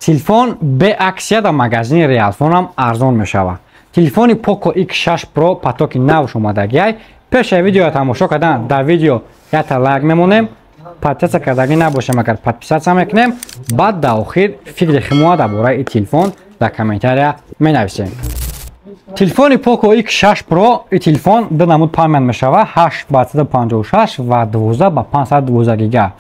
телефон бе аксия дар магазини Realphone ҳам арзон мешавад. Телефони Poco X6 Pro патоки навш омадагиай. пеш видео тамошо кардан дар видео ята лайк мемонем, подписатсия кардаги набошем, агар подписатсия мекунем, баъд дар охир фикри химоа дар бораи ин телефон дар комментария менависем. Телефони Poco X6 Pro ин телефон ду намуд памят мешавад, 8/156 ва 12/512 гига.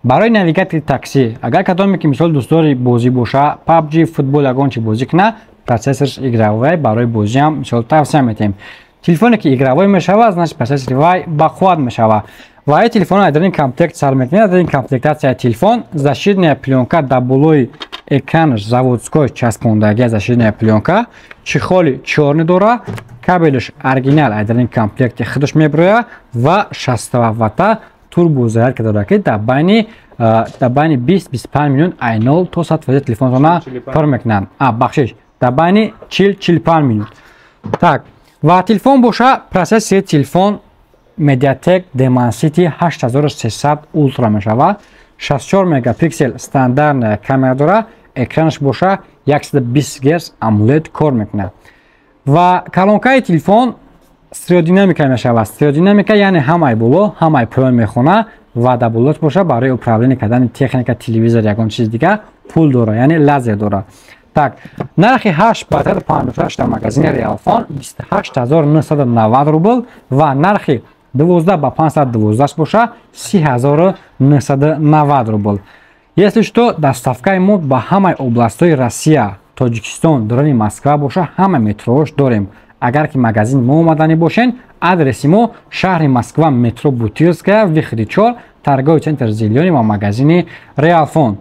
барои навигатори такси, агар кадоме ки мисол дӯстдори бозӣ боша, PUBG, футбол ягон чи бозӣ кунад, процессорш игравой барои бозӣ ҳам мисол тавсия метем. Телефоне ки игравой мешавад, значит процессори вай бақувват мешавад. Ва ин телефон дар ин комплект сар мекунад, дар ин комплектация телефон защитная пленка дар болои экранаш заводской часпондагия защитная пленка, чихоли чорни дора, кабелиш оригинал дар ин комплекти худаш меброяд ва 60 ватта турбозарядка дорад ки дар байни 20-25 миллион айнол то 100% телефонтона кор мекунанд. Бахшиш, дар байни 40-45 миллион. Так, ва телефон боша процессори телефон Mediatek Dimensity 8300 Ultra мешавад. 64 мегапиксел стандартная камера дорад, экранаш боша 120 Гц AMOLED кор мекунад. Ва колонкаи телефон стереодинамика мешавад. Стереодинамика яъне ҳамаи боло, ҳамаи поён мехона ва дар болош боша барои управление кардани техника, телевизор, ягон чиз дига пул дора, яъне лазер дора. Так, нархи 8/56 дар магазини Realphone 28990 рубл ва нархи 12/512 боша 3990 рубл. Если что, доставкаи мо ба ҳамаи областҳои Россия, Тоҷикистон, дорони Москва боша ҳама метрош дорем. Агар ки магазин мо омадани бошен, адреси мо шаҳри Москва, метро Бутирская, виходи 4, торговый центр Зеленый ва магазини Realphone.